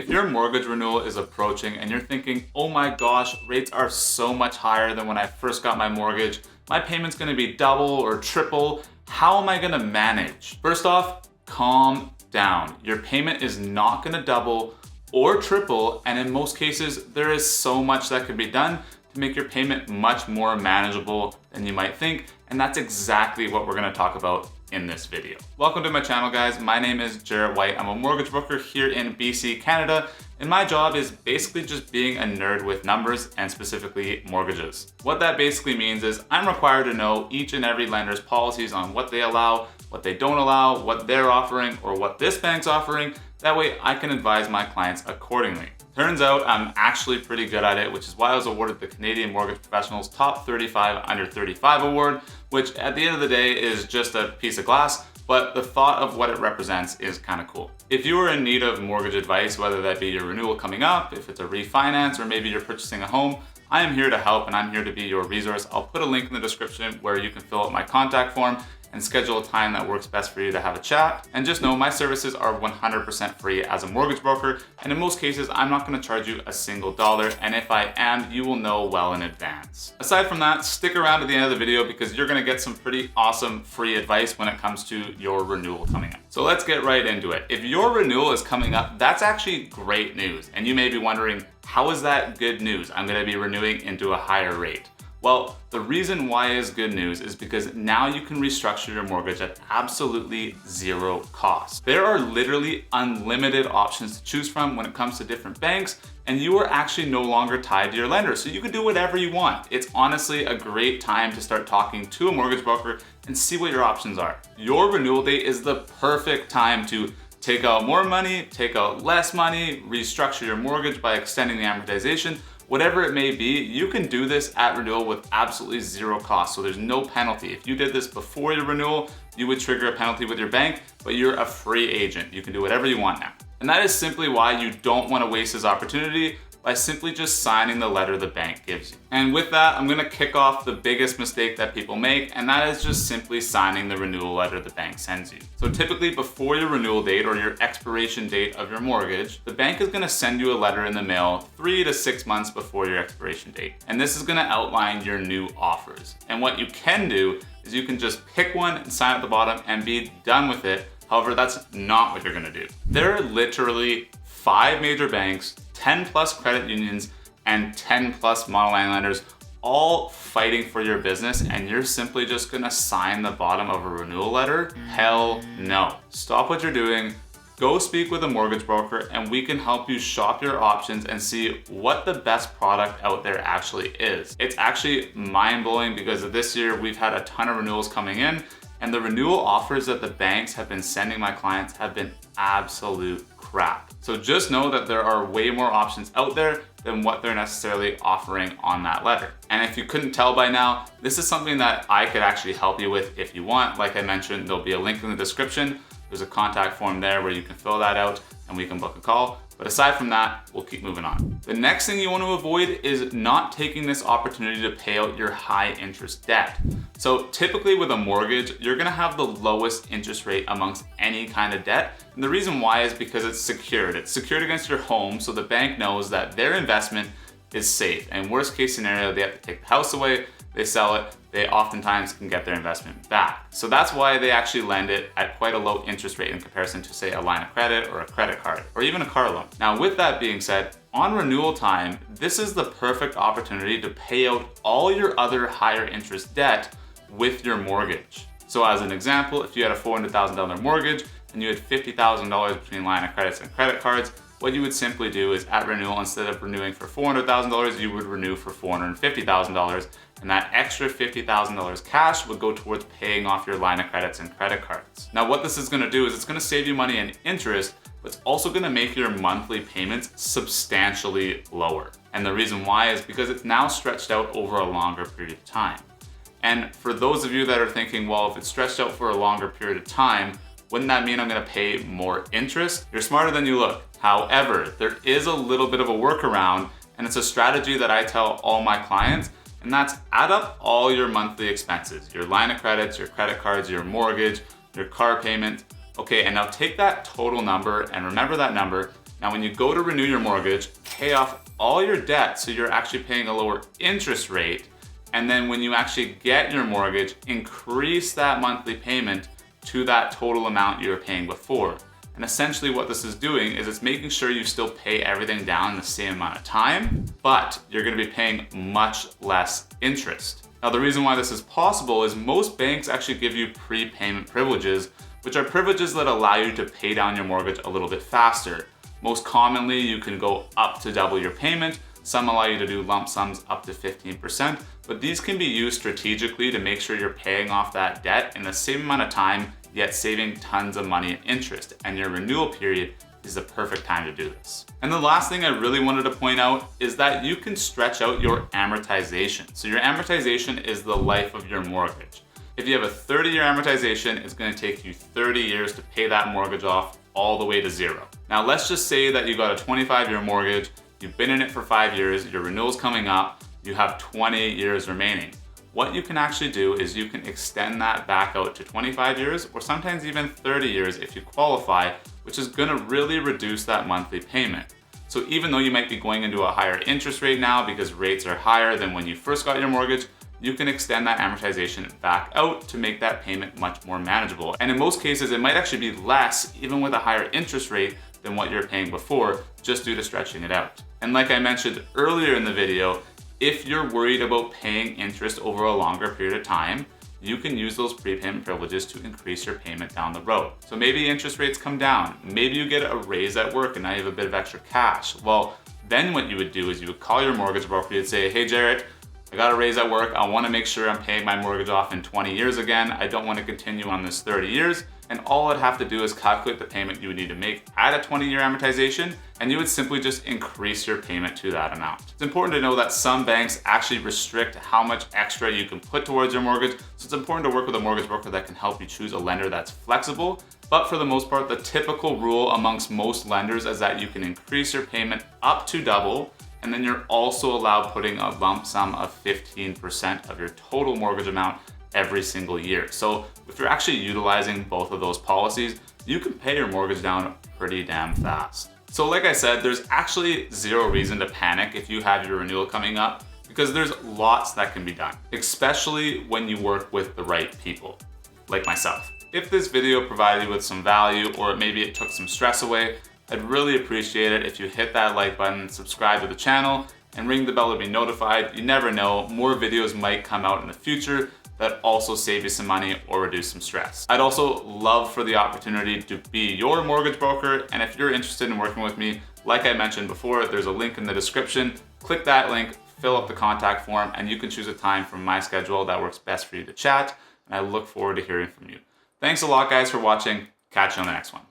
If your mortgage renewal is approaching and you're thinking, oh my gosh, rates are so much higher than when I first got my mortgage, my payment's gonna be double or triple, how am I gonna manage? First off, calm down. Your payment is not gonna double or triple, and in most cases, there is so much that can be done to make your payment much more manageable than you might think, and that's exactly what we're gonna talk about in this video. Welcome to my channel, guys. My name is Jarrett White. I'm a mortgage broker here in BC, Canada, and my job is basically just being a nerd with numbers and specifically mortgages. What that basically means is I'm required to know each and every lender's policies on what they allow, what they don't allow, what they're offering, or what this bank's offering. That way I can advise my clients accordingly. Turns out I'm actually pretty good at it, which is why I was awarded the Canadian Mortgage Professionals Top 35 Under 35 Award, which at the end of the day is just a piece of glass, but the thought of what it represents is kind of cool. If you are in need of mortgage advice, whether that be your renewal coming up, if it's a refinance, or maybe you're purchasing a home, I am here to help and I'm here to be your resource. I'll put a link in the description where you can fill out my contact form and schedule a time that works best for you to have a chat. And just know my services are 100% free as a mortgage broker. And in most cases, I'm not gonna charge you a single dollar. And if I am, you will know well in advance. Aside from that, stick around to the end of the video because you're gonna get some pretty awesome free advice when it comes to your renewal coming up. So let's get right into it. If your renewal is coming up, that's actually great news. And you may be wondering, how is that good news? I'm gonna be renewing into a higher rate. Well, the reason why is good news is because now you can restructure your mortgage at absolutely zero cost. There are literally unlimited options to choose from when it comes to different banks, and you are actually no longer tied to your lender. So you can do whatever you want. It's honestly a great time to start talking to a mortgage broker and see what your options are. Your renewal date is the perfect time to take out more money, take out less money, restructure your mortgage by extending the amortization. Whatever it may be, you can do this at renewal with absolutely zero cost. So there's no penalty. If you did this before your renewal, you would trigger a penalty with your bank, but you're a free agent. You can do whatever you want now. And that is simply why you don't want to waste this opportunity by simply just signing the letter the bank gives you. And with that, I'm gonna kick off the biggest mistake that people make, and that is just simply signing the renewal letter the bank sends you. So typically before your renewal date or your expiration date of your mortgage, the bank is gonna send you a letter in the mail 3 to 6 months before your expiration date. And this is gonna outline your new offers. And what you can do is you can just pick one and sign at the bottom and be done with it. However, that's not what you're gonna do. There are literally 5 major banks, 10 plus credit unions, and 10 plus monoline lenders all fighting for your business, and you're simply just gonna sign the bottom of a renewal letter? Hell no. Stop what you're doing, go speak with a mortgage broker, and we can help you shop your options and see what the best product out there actually is. It's actually mind-blowing because this year we've had a ton of renewals coming in, and the renewal offers that the banks have been sending my clients have been absolute crap. So just know that there are way more options out there than what they're necessarily offering on that letter. And if you couldn't tell by now, this is something that I could actually help you with if you want. Like I mentioned, there'll be a link in the description. There's a contact form there where you can fill that out and we can book a call. But aside from that, we'll keep moving on. The next thing you want to avoid is not taking this opportunity to pay out your high interest debt. So typically with a mortgage, you're gonna have the lowest interest rate amongst any kind of debt. And the reason why is because it's secured. It's secured against your home, so the bank knows that their investment is safe. And worst case scenario, they have to take the house away, they sell it, they oftentimes can get their investment back. So that's why they actually lend it at quite a low interest rate in comparison to, say, a line of credit or a credit card or even a car loan. Now, with that being said, on renewal time, this is the perfect opportunity to pay out all your other higher interest debt with your mortgage. So as an example, if you had a $400,000 mortgage and you had $50,000 between line of credits and credit cards, what you would simply do is at renewal, instead of renewing for $400,000, you would renew for $450,000. And that extra $50,000 cash would go towards paying off your line of credits and credit cards. Now, what this is gonna do is it's gonna save you money in interest, but it's also gonna make your monthly payments substantially lower. And the reason why is because it's now stretched out over a longer period of time. And for those of you that are thinking, well, if it's stretched out for a longer period of time, wouldn't that mean I'm gonna pay more interest? You're smarter than you look. However, there is a little bit of a workaround, and it's a strategy that I tell all my clients, and that's add up all your monthly expenses, your line of credits, your credit cards, your mortgage, your car payment. Okay, and now take that total number and remember that number Now, when you go to renew your mortgage, pay off all your debt so you're actually paying a lower interest rate. And then when you actually get your mortgage, increase that monthly payment to that total amount you were paying before. And essentially what this is doing is it's making sure you still pay everything down in the same amount of time, but you're gonna be paying much less interest. Now, the reason why this is possible is most banks actually give you prepayment privileges, which are privileges that allow you to pay down your mortgage a little bit faster. Most commonly, you can go up to double your payment. Some allow you to do lump sums up to 15%, but these can be used strategically to make sure you're paying off that debt in the same amount of time, yet saving tons of money in interest. And your renewal period is the perfect time to do this. And the last thing I really wanted to point out is that you can stretch out your amortization. So your amortization is the life of your mortgage. If you have a 30-year amortization, it's gonna take you 30 years to pay that mortgage off all the way to zero. Now, let's just say that you got a 25-year mortgage, you've been in it for 5 years, your renewal's coming up, you have 28 years remaining. What you can actually do is you can extend that back out to 25 years or sometimes even 30 years if you qualify, which is gonna really reduce that monthly payment. So even though you might be going into a higher interest rate now because rates are higher than when you first got your mortgage, you can extend that amortization back out to make that payment much more manageable. And in most cases, it might actually be less, even with a higher interest rate than what you're paying before, just due to stretching it out. And like I mentioned earlier in the video, if you're worried about paying interest over a longer period of time, you can use those prepayment privileges to increase your payment down the road. So maybe interest rates come down, maybe you get a raise at work and now you have a bit of extra cash. Well, then what you would do is you would call your mortgage broker, you'd say, hey Jarrett, I got a raise at work. I want to make sure I'm paying my mortgage off in 20 years again. I don't want to continue on this 30 years. And all I'd have to do is calculate the payment you would need to make at a 20-year amortization, and you would simply just increase your payment to that amount. It's important to know that some banks actually restrict how much extra you can put towards your mortgage, so it's important to work with a mortgage broker that can help you choose a lender that's flexible. But for the most part, the typical rule amongst most lenders is that you can increase your payment up to double, and then you're also allowed putting a lump sum of 15% of your total mortgage amount every single year. So if you're actually utilizing both of those policies, you can pay your mortgage down pretty damn fast. So like I said, there's actually zero reason to panic if you have your renewal coming up, because there's lots that can be done, especially when you work with the right people, like myself. If this video provided you with some value, or maybe it took some stress away, I'd really appreciate it if you hit that like button, subscribe to the channel, and ring the bell to be notified. You never know, more videos might come out in the future that also save you some money or reduce some stress. I'd also love for the opportunity to be your mortgage broker, and if you're interested in working with me, like I mentioned before, there's a link in the description. Click that link, fill up the contact form, and you can choose a time from my schedule that works best for you to chat, and I look forward to hearing from you. Thanks a lot, guys, for watching. Catch you on the next one.